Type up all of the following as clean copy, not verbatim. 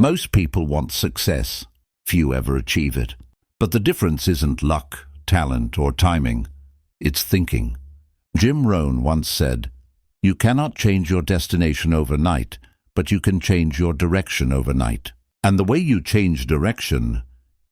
Most people want success. Few ever achieve it. But the difference isn't luck, talent, or timing. It's thinking. Jim Rohn once said, "You cannot change your destination overnight, but you can change your direction overnight." And the way you change direction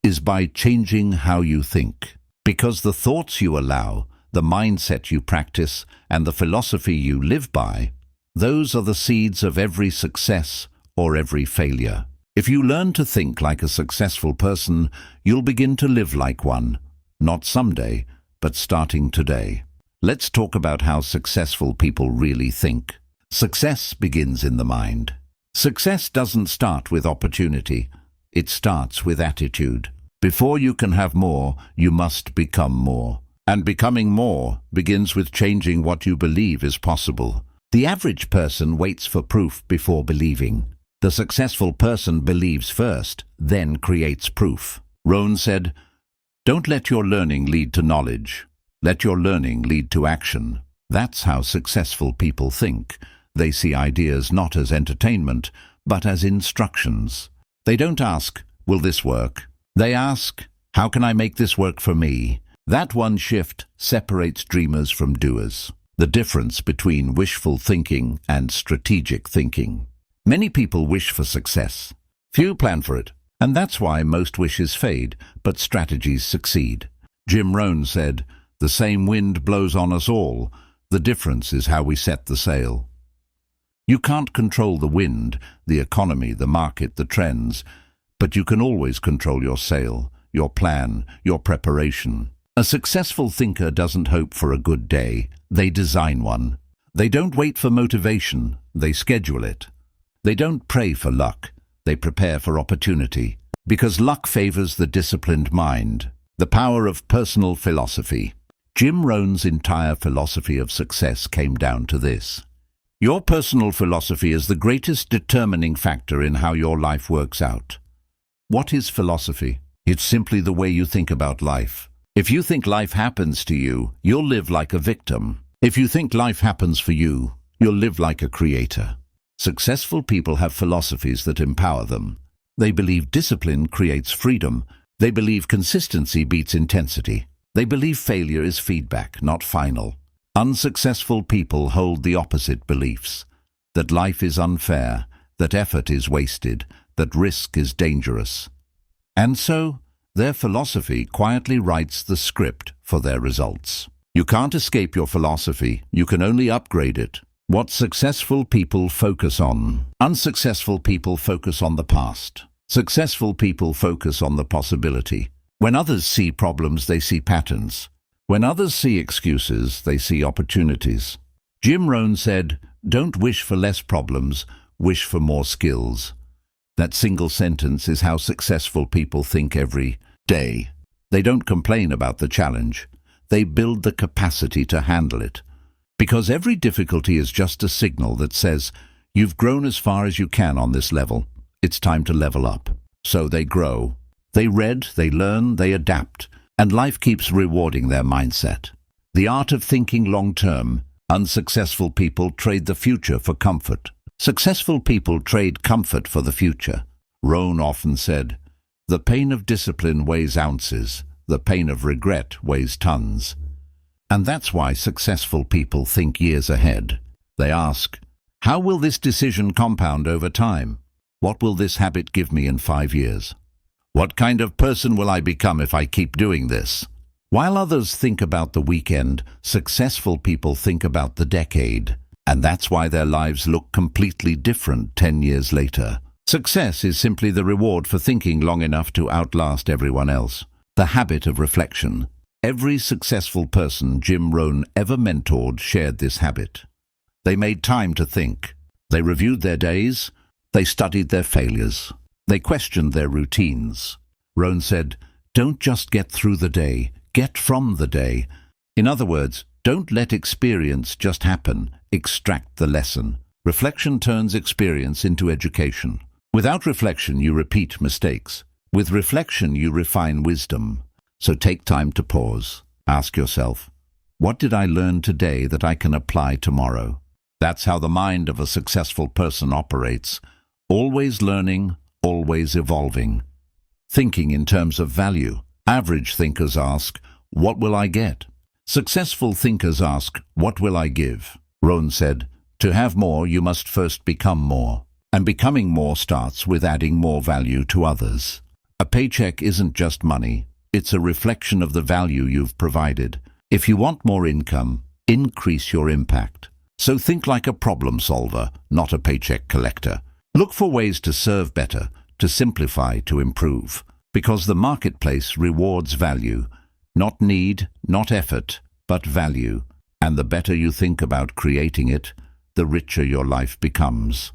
is by changing how you think. Because the thoughts you allow, the mindset you practice, and the philosophy you live by, those are the seeds of every success or every failure. If you learn to think like a successful person, you'll begin to live like one. Not someday, but starting today. Let's talk about how successful people really think. Success begins in the mind. Success doesn't start with opportunity. It starts with attitude. Before you can have more, you must become more. And becoming more begins with changing what you believe is possible. The average person waits for proof before believing. The successful person believes first, then creates proof. Rohn said, "Don't let your learning lead to knowledge. Let your learning lead to action." That's how successful people think. They see ideas not as entertainment, but as instructions. They don't ask, "Will this work?" They ask, "How can I make this work for me?" That one shift separates dreamers from doers. The difference between wishful thinking and strategic thinking. Many people wish for success. Few plan for it. And that's why most wishes fade, but strategies succeed. Jim Rohn said, "The same wind blows on us all. The difference is how we set the sail." You can't control the wind, the economy, the market, the trends, but you can always control your sail, your plan, your preparation. A successful thinker doesn't hope for a good day. They design one. They don't wait for motivation. They schedule it. They don't pray for luck. They prepare for opportunity. Because luck favors the disciplined mind. The power of personal philosophy. Jim Rohn's entire philosophy of success came down to this. Your personal philosophy is the greatest determining factor in how your life works out. What is philosophy? It's simply the way you think about life. If you think life happens to you, you'll live like a victim. If you think life happens for you, you'll live like a creator. Successful people have philosophies that empower them. They believe discipline creates freedom. They believe consistency beats intensity. They believe failure is feedback, not final. Unsuccessful people hold the opposite beliefs. That life is unfair, that effort is wasted, that risk is dangerous. And so, their philosophy quietly writes the script for their results. You can't escape your philosophy, you can only upgrade it. What successful people focus on. Unsuccessful people focus on the past. Successful people focus on the possibility. When others see problems, they see patterns. When others see excuses, they see opportunities. Jim Rohn said, "Don't wish for less problems, wish for more skills." That single sentence is how successful people think every day. They don't complain about the challenge. They build the capacity to handle it. Because every difficulty is just a signal that says, you've grown as far as you can on this level. It's time to level up. So they grow. They read, they learn, they adapt. And life keeps rewarding their mindset. The art of thinking long-term. Unsuccessful people trade the future for comfort. Successful people trade comfort for the future. Rohn often said, "The pain of discipline weighs ounces. The pain of regret weighs tons." And that's why successful people think years ahead. They ask, how will this decision compound over time? What will this habit give me in 5 years? What kind of person will I become if I keep doing this? While others think about the weekend, successful people think about the decade. And that's why their lives look completely different 10 years later. Success is simply the reward for thinking long enough to outlast everyone else. The habit of reflection. Every successful person Jim Rohn ever mentored shared this habit. They made time to think. They reviewed their days. They studied their failures. They questioned their routines. Rohn said, "Don't just get through the day, get from the day." In other words, don't let experience just happen, extract the lesson. Reflection turns experience into education. Without reflection, you repeat mistakes. With reflection, you refine wisdom. So take time to pause. Ask yourself, what did I learn today that I can apply tomorrow? That's how the mind of a successful person operates. Always learning, always evolving. Thinking in terms of value. Average thinkers ask, what will I get? Successful thinkers ask, what will I give? Rohn said, to have more, you must first become more. And becoming more starts with adding more value to others. A paycheck isn't just money. It's a reflection of the value you've provided. If you want more income, increase your impact. So think like a problem solver, not a paycheck collector. Look for ways to serve better, to simplify, to improve. Because the marketplace rewards value. Not need, not effort, but value. And the better you think about creating it, the richer your life becomes.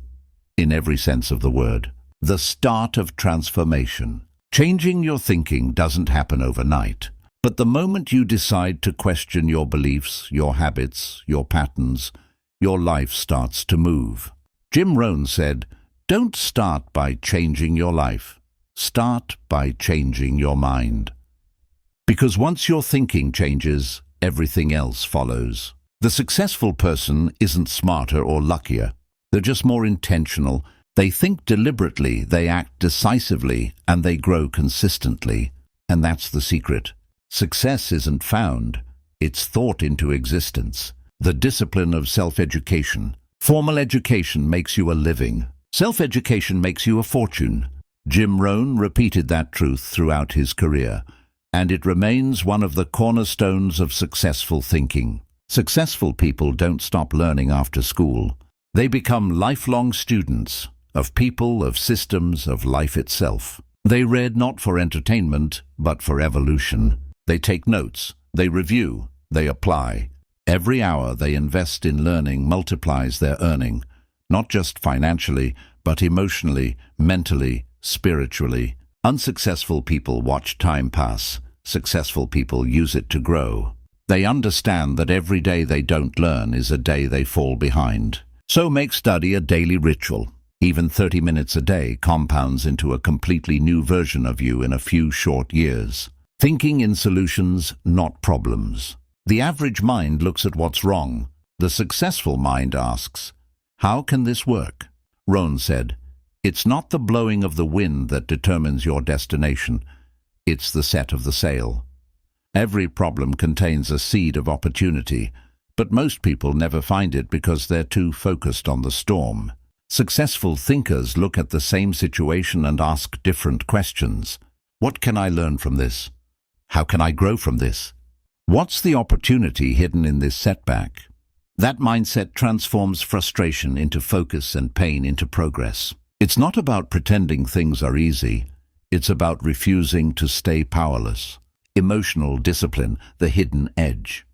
In every sense of the word. The start of transformation. Changing your thinking doesn't happen overnight. But the moment you decide to question your beliefs, your habits, your patterns, your life starts to move. Jim Rohn said, don't start by changing your life. Start by changing your mind. Because once your thinking changes, everything else follows. The successful person isn't smarter or luckier. They're just more intentional. They think deliberately, they act decisively, and they grow consistently. And that's the secret. Success isn't found. It's thought into existence. The discipline of self-education. Formal education makes you a living. Self-education makes you a fortune. Jim Rohn repeated that truth throughout his career, and it remains one of the cornerstones of successful thinking. Successful people don't stop learning after school. They become lifelong students of people, of systems, of life itself. They read not for entertainment, but for evolution. They take notes, they review, they apply. Every hour they invest in learning multiplies their earning, not just financially, but emotionally, mentally, spiritually. Unsuccessful people watch time pass. Successful people use it to grow. They understand that every day they don't learn is a day they fall behind. So make study a daily ritual. Even 30 minutes a day compounds into a completely new version of you in a few short years. Thinking in solutions, not problems. The average mind looks at what's wrong. The successful mind asks, how can this work? Rohn said, it's not the blowing of the wind that determines your destination. It's the set of the sail. Every problem contains a seed of opportunity, but most people never find it because they're too focused on the storm. Successful thinkers look at the same situation and ask different questions. What can I learn from this? How can I grow from this? What's the opportunity hidden in this setback? That mindset transforms frustration into focus and pain into progress. It's not about pretending things are easy. It's about refusing to stay powerless. Emotional discipline, the hidden edge.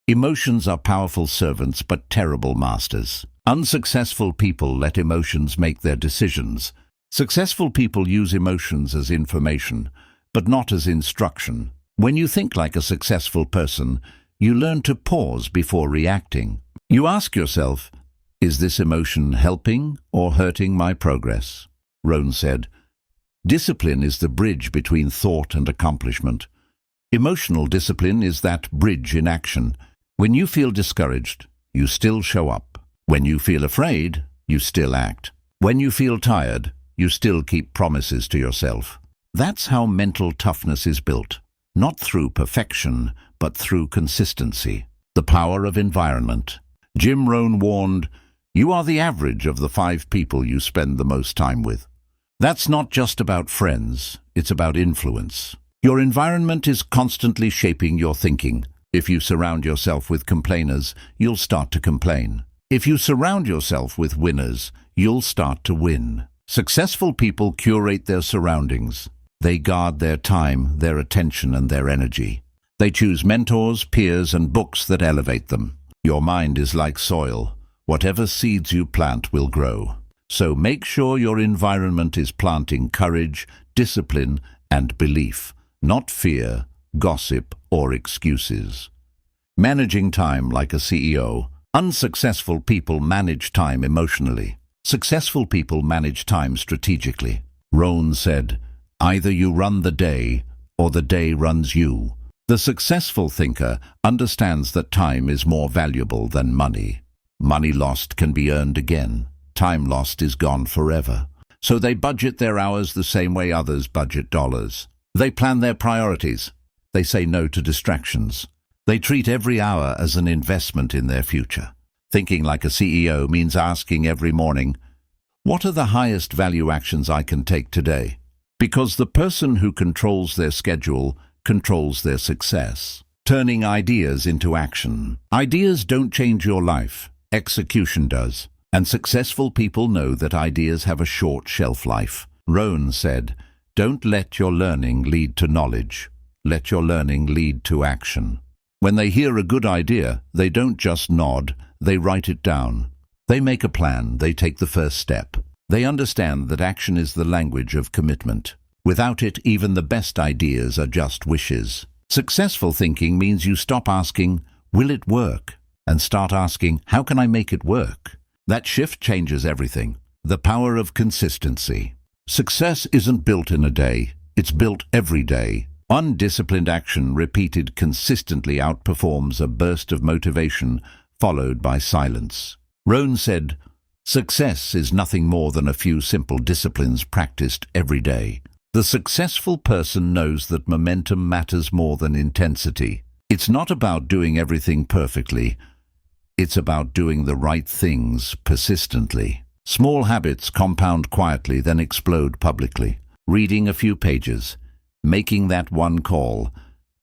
Emotions are powerful servants but terrible masters. Unsuccessful people let emotions make their decisions. Successful people use emotions as information, but not as instruction. When you think like a successful person, you learn to pause before reacting. You ask yourself, is this emotion helping or hurting my progress? Rohn said, discipline is the bridge between thought and accomplishment. Emotional discipline is that bridge in action. When you feel discouraged, you still show up. When you feel afraid, you still act. When you feel tired, you still keep promises to yourself. That's how mental toughness is built. Not through perfection, but through consistency. The power of environment. Jim Rohn warned, you are the average of the 5 people you spend the most time with. That's not just about friends, it's about influence. Your environment is constantly shaping your thinking. If you surround yourself with complainers, you'll start to complain. If you surround yourself with winners, you'll start to win. Successful people curate their surroundings. They guard their time, their attention, and their energy. They choose mentors, peers, and books that elevate them. Your mind is like soil. Whatever seeds you plant will grow. So make sure your environment is planting courage, discipline, and belief, not fear, gossip, or excuses. Managing time like a CEO. Unsuccessful people manage time emotionally. Successful people manage time strategically. Rohn said, either you run the day, or the day runs you. The successful thinker understands that time is more valuable than money. Money lost can be earned again. Time lost is gone forever. So they budget their hours the same way others budget dollars. They plan their priorities. They say no to distractions. They treat every hour as an investment in their future. Thinking like a CEO means asking every morning, what are the highest value actions I can take today? Because the person who controls their schedule controls their success. Turning ideas into action. Ideas don't change your life. Execution does. And successful people know that ideas have a short shelf life. Rohn said, don't let your learning lead to knowledge. Let your learning lead to action. When they hear a good idea, they don't just nod, they write it down. They make a plan, they take the first step. They understand that action is the language of commitment. Without it, even the best ideas are just wishes. Successful thinking means you stop asking, will it work? And start asking, how can I make it work? That shift changes everything. The power of consistency. Success isn't built in a day, it's built every day. Undisciplined action repeated consistently outperforms a burst of motivation followed by silence. Rohn said, success is nothing more than a few simple disciplines practiced every day. The successful person knows that momentum matters more than intensity. It's not about doing everything perfectly. It's about doing the right things persistently. Small habits compound quietly, then explode publicly. Reading a few pages, making that one call,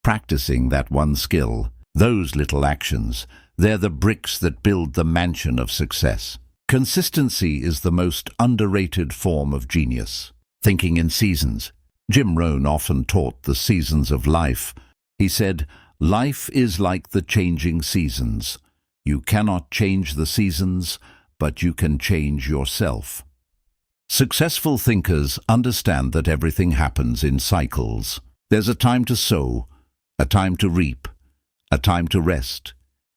practicing that one skill. Those little actions, they're the bricks that build the mansion of success. Consistency is the most underrated form of genius. Thinking in seasons. Jim Rohn often taught the seasons of life. He said, life is like the changing seasons. You cannot change the seasons, but you can change yourself. Successful thinkers understand that everything happens in cycles. There's a time to sow, a time to reap, a time to rest,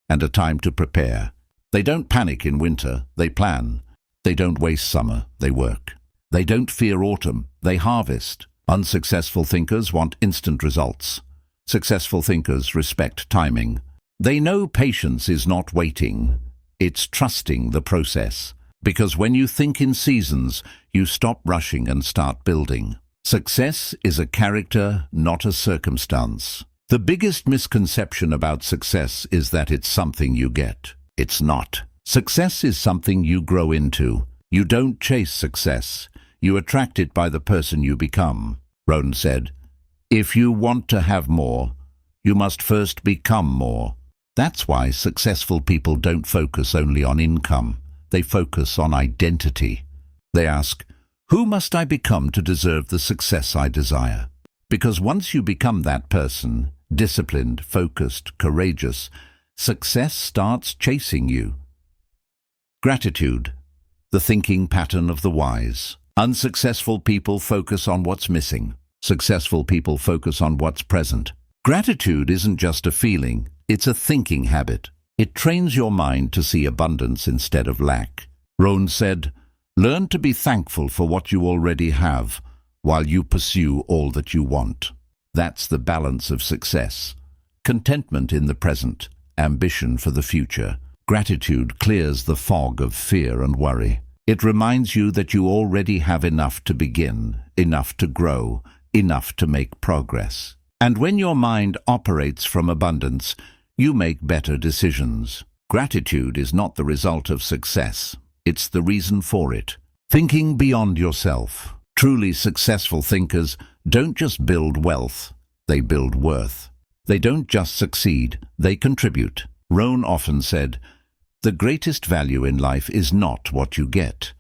and a time to prepare. They don't panic in winter, they plan. They don't waste summer, they work. They don't fear autumn, they harvest. Unsuccessful thinkers want instant results. Successful thinkers respect timing. They know patience is not waiting, it's trusting the process. Because when you think in seasons, you stop rushing and start building. Success is a character, not a circumstance. The biggest misconception about success is that it's something you get. It's not. Success is something you grow into. You don't chase success. You attract it by the person you become. Rohn said, if you want to have more, you must first become more. That's why successful people don't focus only on income. They focus on identity. They ask, who must I become to deserve the success I desire? Because once you become that person, disciplined, focused, courageous, success starts chasing you. Gratitude, the thinking pattern of the wise. Unsuccessful people focus on what's missing. Successful people focus on what's present. Gratitude isn't just a feeling, it's a thinking habit. It trains your mind to see abundance instead of lack. Rohn said, learn to be thankful for what you already have while you pursue all that you want. That's the balance of success. Contentment in the present, ambition for the future. Gratitude clears the fog of fear and worry. It reminds you that you already have enough to begin, enough to grow, enough to make progress. And when your mind operates from abundance, you make better decisions. Gratitude is not the result of success. It's the reason for it. Thinking beyond yourself. Truly successful thinkers don't just build wealth, they build worth. They don't just succeed, they contribute. Rohn often said, the greatest value in life is not what you get.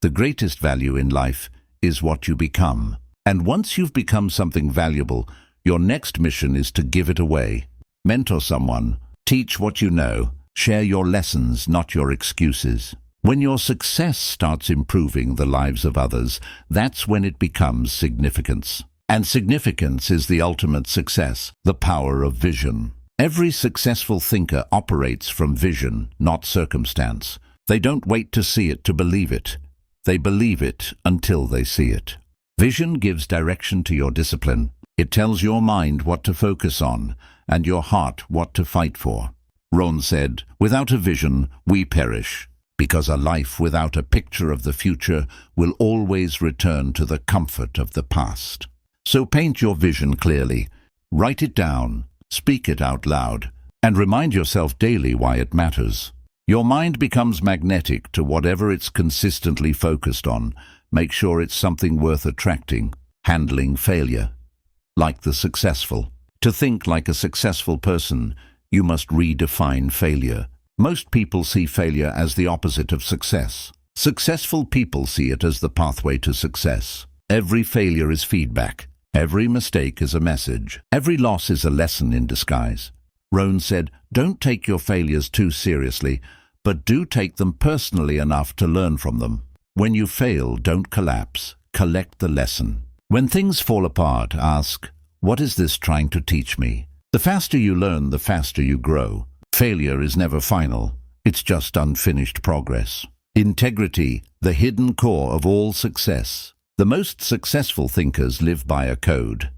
The greatest value in life is what you become. And once you've become something valuable, your next mission is to give it away. Mentor someone, teach what you know, share your lessons, not your excuses. When your success starts improving the lives of others, that's when it becomes significance. And significance is the ultimate success, the power of vision. Every successful thinker operates from vision, not circumstance. They don't wait to see it to believe it. They believe it until they see it. Vision gives direction to your discipline. It tells your mind what to focus on and your heart what to fight for. Rohn said, without a vision, we perish. because a life without a picture of the future will always return to the comfort of the past. So paint your vision clearly, write it down, speak it out loud, and remind yourself daily why it matters. Your mind becomes magnetic to whatever it's consistently focused on. Make sure it's something worth attracting. Handling failure. Like the successful. To think like a successful person, you must redefine failure. Most people see failure as the opposite of success. Successful people see it as the pathway to success. Every failure is feedback. Every mistake is a message. Every loss is a lesson in disguise. Rohn said, "Don't take your failures too seriously, but do take them personally enough to learn from them. When you fail, don't collapse. Collect the lesson. When things fall apart, ask, what is this trying to teach me? The faster you learn, the faster you grow. Failure is never final. It's just unfinished progress." Integrity, the hidden core of all success. The most successful thinkers live by a code.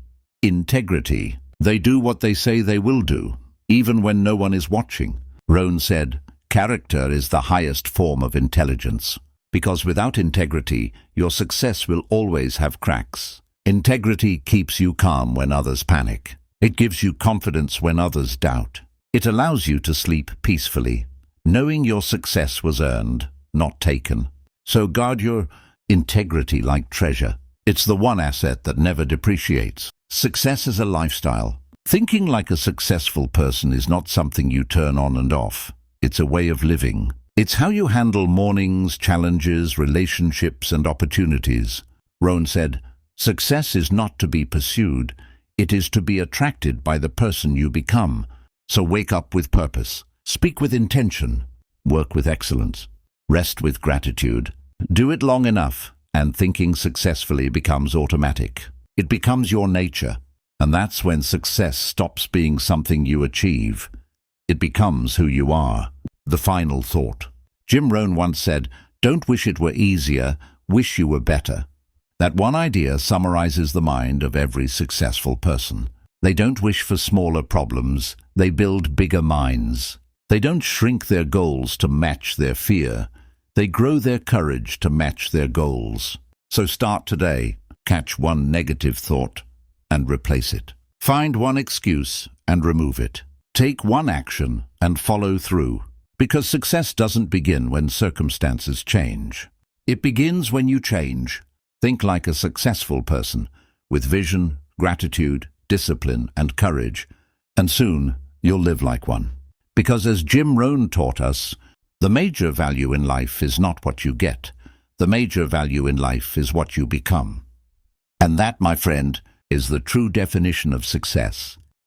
Integrity. They do what they say they will do, even when no one is watching. Rohn said, "Character is the highest form of intelligence, because without integrity, your success will always have cracks. Integrity keeps you calm when others panic. It gives you confidence when others doubt. It allows you to sleep peacefully, knowing your success was earned, not taken. So guard your integrity like treasure. It's the one asset that never depreciates." Success is a lifestyle. Thinking like a successful person is not something you turn on and off. It's a way of living. It's how you handle mornings, challenges, relationships, and opportunities. Rohn said, "Success is not to be pursued. It is to be attracted by the person you become. So wake up with purpose. Speak with intention. Work with excellence. Rest with gratitude. Do it long enough, and thinking successfully becomes automatic. It becomes your nature, and that's when success stops being something you achieve. It becomes who you are." The final thought. Jim Rohn once said, "Don't wish it were easier, wish you were better." That one idea summarizes the mind of every successful person. They don't wish for smaller problems, they build bigger minds. They don't shrink their goals to match their fear. They grow their courage to match their goals. So start today. Catch one negative thought and replace it. Find one excuse and remove it. Take one action and follow through. Because success doesn't begin when circumstances change. It begins when you change. Think like a successful person, with vision, gratitude, discipline, and courage, and soon you'll live like one. Because as Jim Rohn taught us, the major value in life is not what you get. The major value in life is what you become. And that, my friend, is the true definition of success.